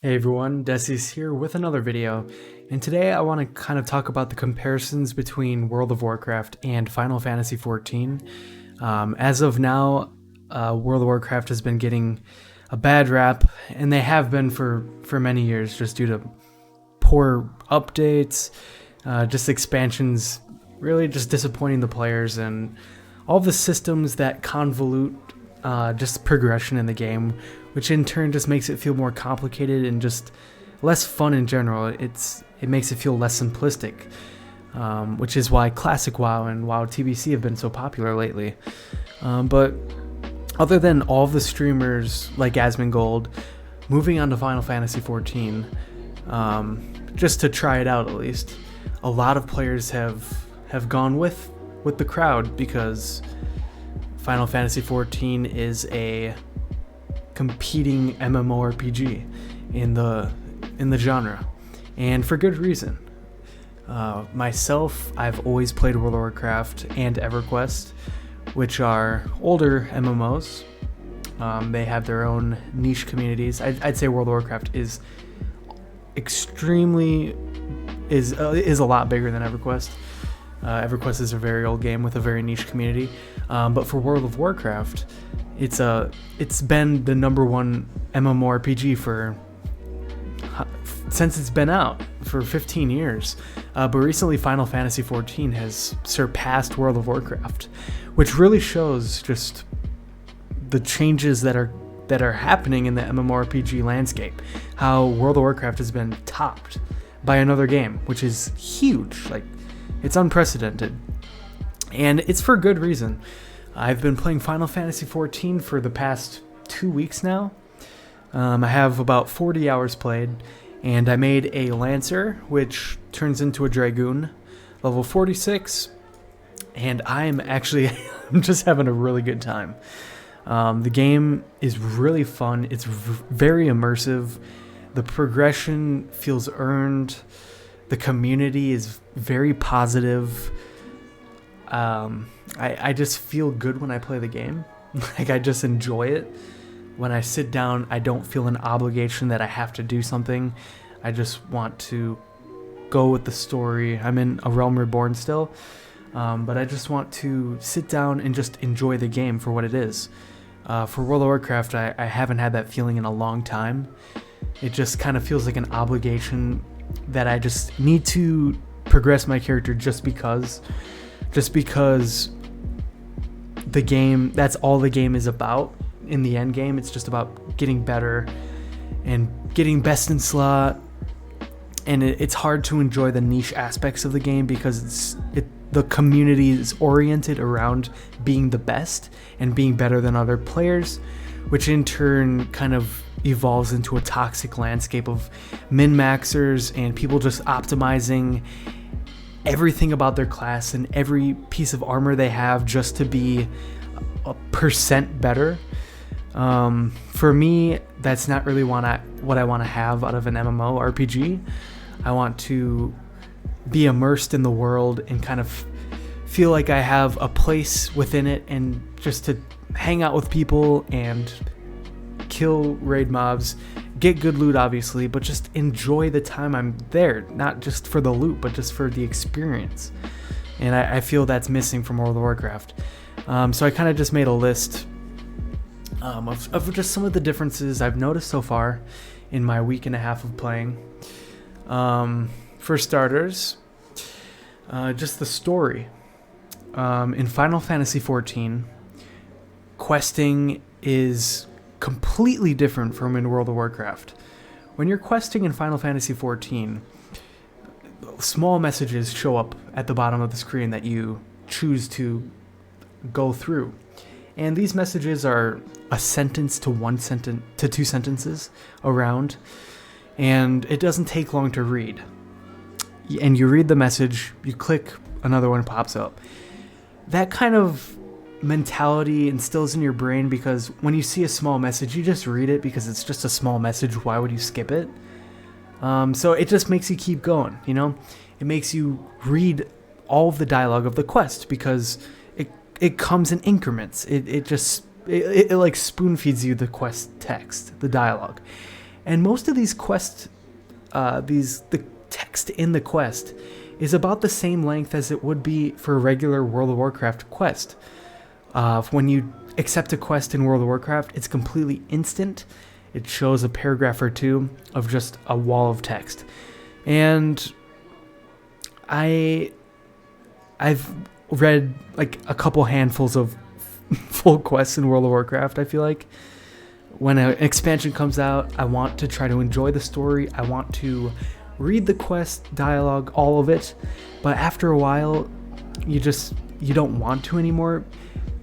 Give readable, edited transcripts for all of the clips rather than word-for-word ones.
Hey everyone, Desi's here with another video, and today I want to kind of talk about the comparisons between World of Warcraft and Final Fantasy XIV. As of now, World of Warcraft has been getting a bad rap, and they have been for many years just due to poor updates, just expansions, really just disappointing the players, and all the systems that convolute just progression in the game, which in turn just makes it feel more complicated and just less fun in general. It makes it feel less simplistic, which is why Classic WoW and WoW TBC have been so popular lately. But other than all of the streamers like Asmongold moving on to Final Fantasy XIV, just to try it out at least, a lot of players have gone with the crowd because Final Fantasy XIV is a competing MMORPG in the genre, and for good reason. Myself, I've always played World of Warcraft and EverQuest, which are older MMOs. They have their own niche communities. I'd say World of Warcraft is a lot bigger than EverQuest. EverQuest is a very old game with a very niche community, but for World of Warcraft, it's been the number one MMORPG since it's been out for 15 years. But recently, Final Fantasy XIV has surpassed World of Warcraft, which really shows just the changes that are happening in the MMORPG landscape. How World of Warcraft has been topped by another game, which is huge. Like, it's unprecedented, and it's for good reason. I've been playing Final Fantasy XIV for the past 2 weeks now. I have about 40 hours played, and I made a Lancer, which turns into a Dragoon, level 46, and I'm just having a really good time. The game is really fun. It's very immersive. The progression feels earned. The community is very positive. I just feel good when I play the game. Like, I just enjoy it. When I sit down, I don't feel an obligation that I have to do something. I just want to go with the story. I'm in A Realm Reborn still, but I just want to sit down and just enjoy the game for what it is. For World of Warcraft, I haven't had that feeling in a long time. It just kind of feels like an obligation that I just need to progress my character just because the game, that's all the game is about. In the end game, it's just about getting better and getting best in slot, and it's hard to enjoy the niche aspects of the game because the community is oriented around being the best and being better than other players, which in turn kind of evolves into a toxic landscape of min-maxers and people just optimizing everything about their class and every piece of armor they have just to be a percent better. For me, that's not really what I want to have out of an MMORPG. I want to be immersed in the world and kind of feel like I have a place within it, and just to hang out with people and kill raid mobs, get good loot obviously, but just enjoy the time I'm there, not just for the loot, but just for the experience. And I feel that's missing from World of Warcraft. So I kind of just made a list of just some of the differences I've noticed so far in my week and a half of playing. For starters, just the story. In Final Fantasy XIV, questing is completely different from in World of Warcraft. When you're questing in Final Fantasy XIV, small messages show up at the bottom of the screen that you choose to go through. And these messages are a sentence to one sentence to two sentences around, and it doesn't take long to read. And you read the message, you click, another one pops up. That kind of mentality instills in your brain, because when you see a small message, you just read it because it's just a small message. Why would you skip it? So it just makes you keep going, you know? It makes you read all of the dialogue of the quest because it comes in increments. It like spoon feeds you the quest text, the dialogue. And most of these quests, the text in the quest is about the same length as it would be for a regular World of Warcraft quest. When you accept a quest in World of Warcraft, it's completely instant. It shows a paragraph or two of just a wall of text. And I've read like a couple handfuls of full quests in World of Warcraft. I feel like when an expansion comes out, I want to try to enjoy the story. I want to read the quest, dialogue, all of it. But after a while, you don't want to anymore.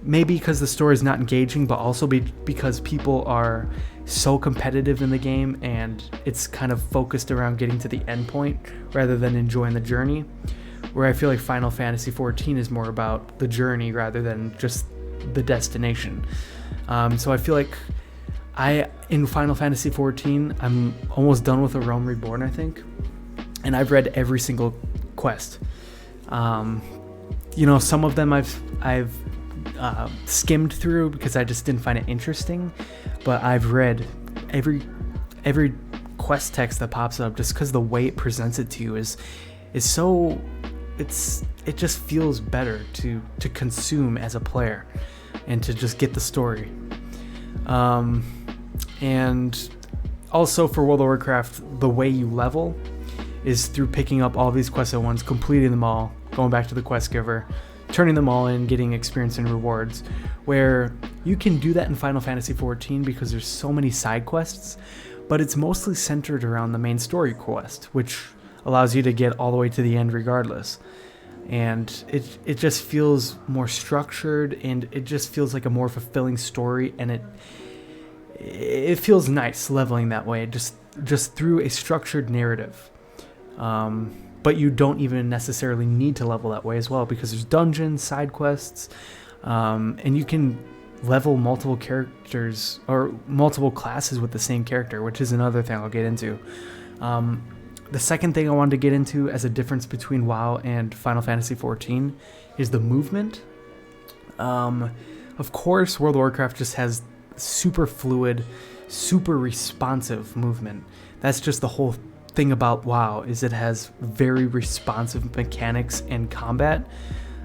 Maybe because the story is not engaging, but also because people are so competitive in the game and it's kind of focused around getting to the end point rather than enjoying the journey. Where I feel like Final Fantasy XIV is more about the journey rather than just the destination. So I feel like in Final Fantasy XIV, I'm almost done with A Realm Reborn, I think. And I've read every single quest. Some of them I've skimmed through because I just didn't find it interesting, but I've read every quest text that pops up just because the way it presents it to you is so it just feels better to consume as a player and to just get the story. And also for World of Warcraft, the way you level is through picking up all these quests at once, completing them all, going back to the quest giver, turning them all in, getting experience and rewards, where you can do that in Final Fantasy XIV because there's so many side quests, but it's mostly centered around the main story quest, which allows you to get all the way to the end regardless. And it just feels more structured, and it just feels like a more fulfilling story, and it feels nice leveling that way, just through a structured narrative. But you don't even necessarily need to level that way as well, because there's dungeons, side quests, and you can level multiple characters or multiple classes with the same character, which is another thing I'll get into. The second thing I wanted to get into as a difference between WoW and Final Fantasy XIV is the movement. Of course, World of Warcraft just has super fluid, super responsive movement. That's just the whole thing about WoW, is it has very responsive mechanics and combat.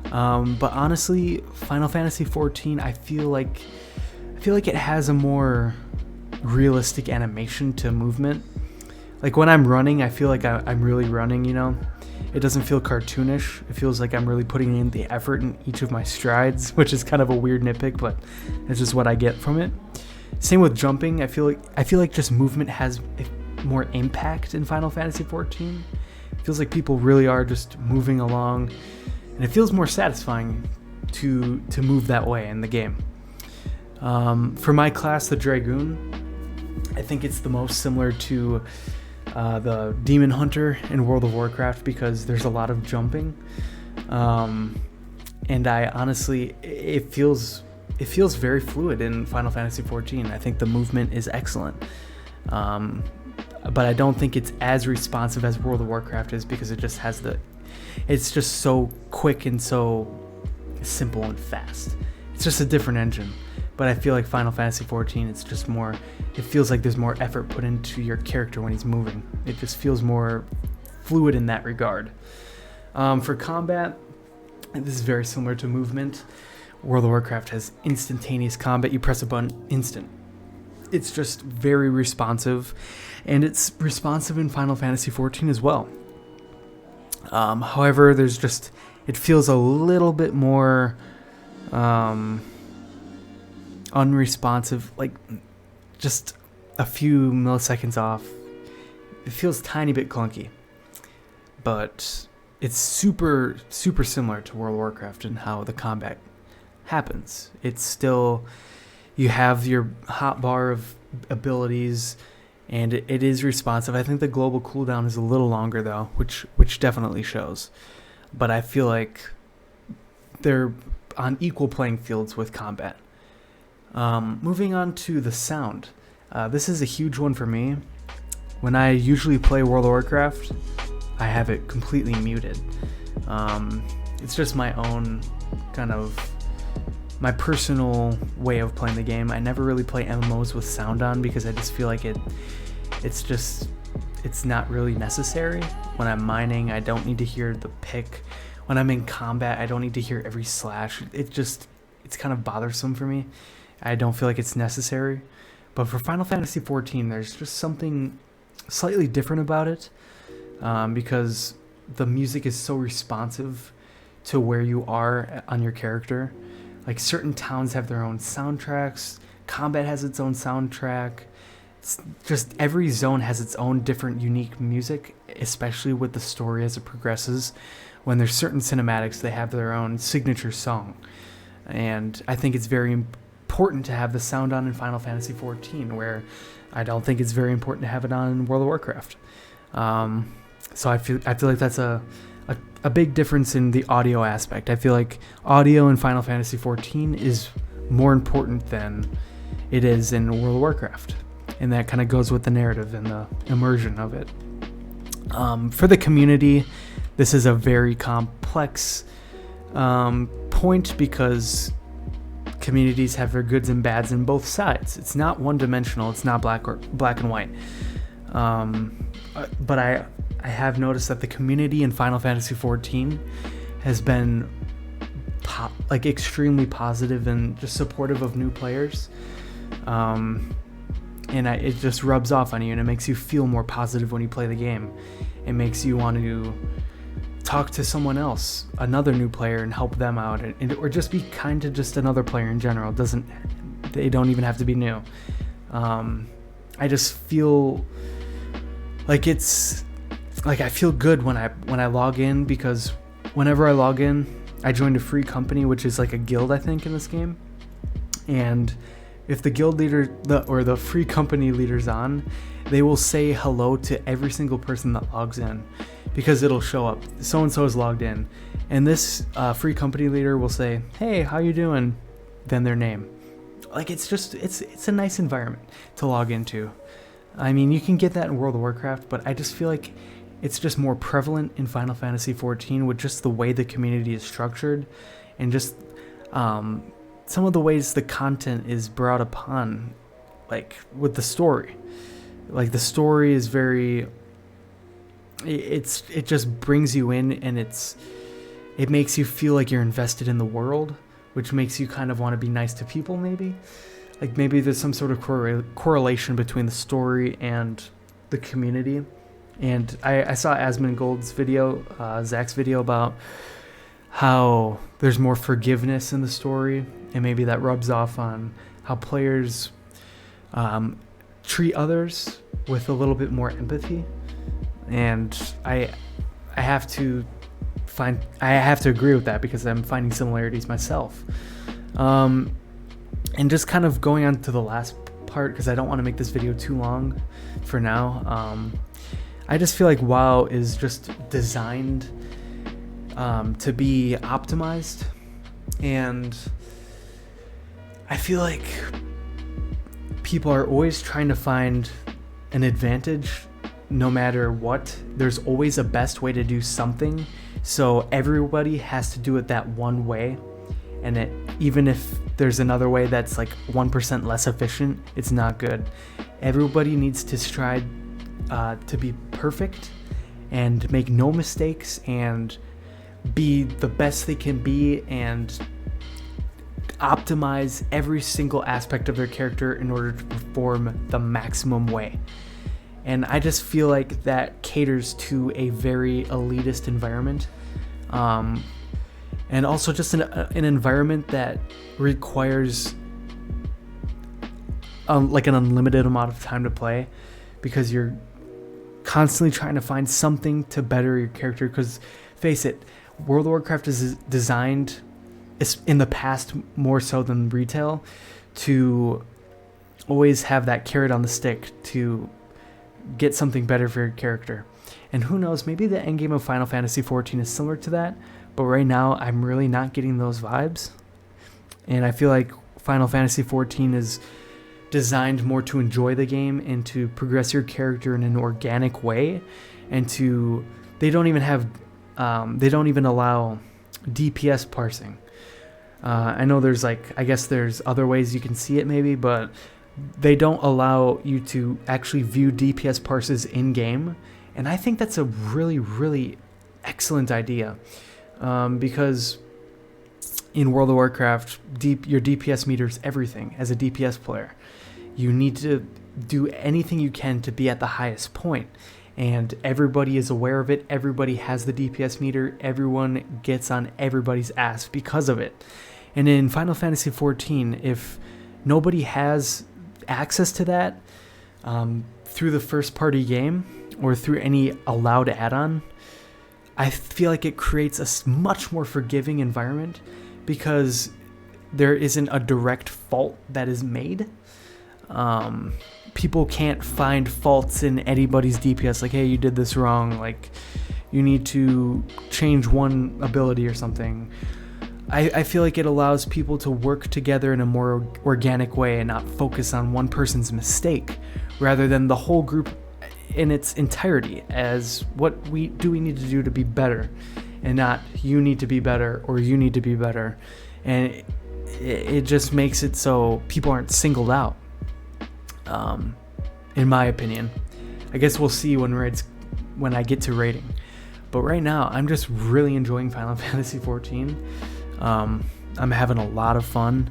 But honestly, Final Fantasy XIV, I feel like it has a more realistic animation to movement. Like when I'm running, I feel like I'm really running, It doesn't feel cartoonish. It feels like I'm really putting in the effort in each of my strides, which is kind of a weird nitpick, but it's just what I get from it. Same with jumping. I feel like just movement has more impact in Final Fantasy XIV. It feels like people really are just moving along, and it feels more satisfying to move that way in the game. For my class, the Dragoon, I think it's the most similar to the Demon Hunter in World of Warcraft because there's a lot of jumping, and I honestly, it feels very fluid in Final Fantasy XIV. I think the movement is excellent, but I don't think it's as responsive as World of Warcraft is because it just has it's just so quick and so simple and fast. It's just a different engine. But I feel like Final Fantasy XIV, it's just more, it feels like there's more effort put into your character when he's moving. It just feels more fluid in that regard. For combat, this is very similar to movement. World of Warcraft has instantaneous combat. You press a button, instant. It's just very responsive, and it's responsive in Final Fantasy XIV as well. However, it feels a little bit more unresponsive, like just a few milliseconds off. It feels a tiny bit clunky, but it's super similar to World of Warcraft in how the combat happens. It's still, you have your hotbar of abilities, and it is responsive. I think the global cooldown is a little longer though, which definitely shows, but I feel like they're on equal playing fields with combat. Moving on to the sound. This is a huge one for me. When I usually play World of Warcraft, I have it completely muted. It's just my own kind of, my personal way of playing the game. I never really play MMOs with sound on because I just feel like It's not really necessary. When I'm mining, I don't need to hear the pick. When I'm in combat, I don't need to hear every slash. It's kind of bothersome for me. I don't feel like it's necessary. But for Final Fantasy XIV, there's just something slightly different about it, because the music is so responsive to where you are on your character. Like, certain towns have their own soundtracks. Combat has its own soundtrack. It's just every zone has its own different unique music, especially with the story as it progresses. When there's certain cinematics, they have their own signature song. And I think it's very important to have the sound on in Final Fantasy XIV, where I don't think it's very important to have it on in World of Warcraft. So I feel like that's a big difference in the audio aspect. I feel like audio in Final Fantasy XIV is more important than it is in World of Warcraft. And that kind of goes with the narrative and the immersion of it. For the community, this is a very complex point, because communities have their goods and bads in both sides. It's not one-dimensional. It's not black and white. But I have noticed that the community in Final Fantasy XIV has been extremely positive and just supportive of new players. And it just rubs off on you, and it makes you feel more positive when you play the game. It makes you want to talk to someone else, another new player, and help them out, or just be kind to just another player in general. They don't even have to be new. I just feel like I feel good when I log in, because whenever I log in, I joined a free company, which is like a guild, I think, in this game. And if the guild leader or the free company leader's on, they will say hello to every single person that logs in, because it'll show up, so and so is logged in, and this free company leader will say, "Hey, how you doing?" Then their name. Like, it's a nice environment to log into. I mean, you can get that in World of Warcraft, but I just feel like it's just more prevalent in Final Fantasy XIV, with just the way the community is structured, and just some of the ways the content is brought upon, like with the story. Like, the story is very, it just brings you in, and it makes you feel like you're invested in the world, which makes you kind of want to be nice to people, maybe. Like, maybe there's some sort of correlation between the story and the community. And I saw Asmongold's video, Zach's video, about how there's more forgiveness in the story, and maybe that rubs off on how players treat others with a little bit more empathy. And I have to agree with that, because I'm finding similarities myself. And just kind of going on to the last part, because I don't want to make this video too long for now. I just feel like WoW is just designed to be optimized, and I feel like people are always trying to find an advantage. No matter what, there's always a best way to do something, so everybody has to do it that one way, and even if there's another way that's like 1% less efficient, it's not good. Everybody needs to strive to be perfect and make no mistakes and be the best they can be, and optimize every single aspect of their character in order to perform the maximum way. And I just feel like that caters to a very elitist environment, and also just an environment that requires like an unlimited amount of time to play, because you're constantly trying to find something to better your character. Because face it, World of Warcraft is designed, in the past more so than retail, to always have that carrot on the stick to get something better for your character. And who knows, maybe the endgame of Final Fantasy XIV is similar to that, but right now I'm really not getting those vibes. And I feel like Final Fantasy XIV is designed more to enjoy the game and to progress your character in an organic way, and they don't even allow DPS parsing. I know there's I guess there's other ways you can see it maybe, but they don't allow you to actually view DPS parses in game, and I think that's a really, really excellent idea, because in World of Warcraft, your DPS meter is everything. As a DPS player, you need to do anything you can to be at the highest point, and everybody is aware of it. Everybody has the DPS meter. Everyone gets on everybody's ass because of it. And in Final Fantasy XIV, if nobody has access to that through the first party game or through any allowed add-on, I feel like it creates a much more forgiving environment, because there isn't a direct fault that is made. People can't find faults in anybody's DPS, like, hey, you did this wrong, like, you need to change one ability or something. I feel like it allows people to work together in a more organic way and not focus on one person's mistake, rather than the whole group in its entirety as what we need to do to be better, and not you need to be better or you need to be better. And it just makes it so people aren't singled out, in my opinion. I guess we'll see when I get to rating. But right now, I'm just really enjoying Final Fantasy XIV. I'm having a lot of fun,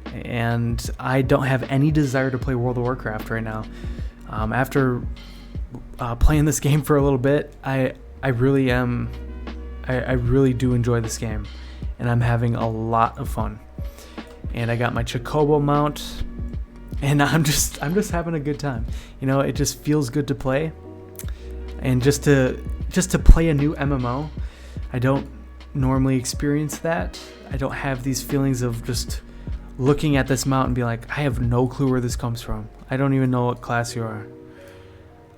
and I don't have any desire to play World of Warcraft right now. After playing this game for a little bit, I really do enjoy this game, and I'm having a lot of fun. And I got my Chocobo mount, and I'm just having a good time. You know, it just feels good to play, and just to play a new MMO. I don't normally experience that. I don't have these feelings of just looking at this mount and be like, I have no clue where this comes from. I don't even know what class you are.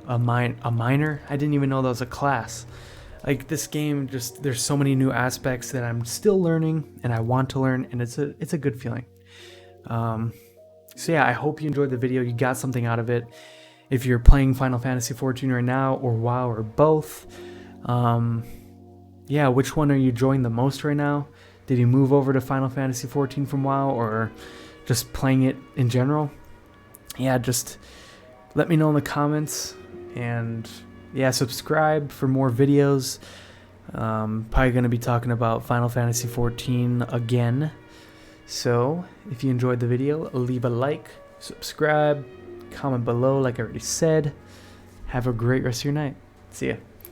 A miner? I didn't even know that was a class. Like, this game, just, there's so many new aspects that I'm still learning and I want to learn, and it's a good feeling. So yeah, I hope you enjoyed the video. You got something out of it. If you're playing Final Fantasy XIV right now, or WoW, or both, yeah, which one are you enjoying the most right now? Did you move over to Final Fantasy XIV from WoW, or just playing it in general? Yeah, just let me know in the comments, and yeah, subscribe for more videos. Probably going to be talking about Final Fantasy XIV again. So if you enjoyed the video, leave a like, subscribe, comment below like I already said. Have a great rest of your night. See ya.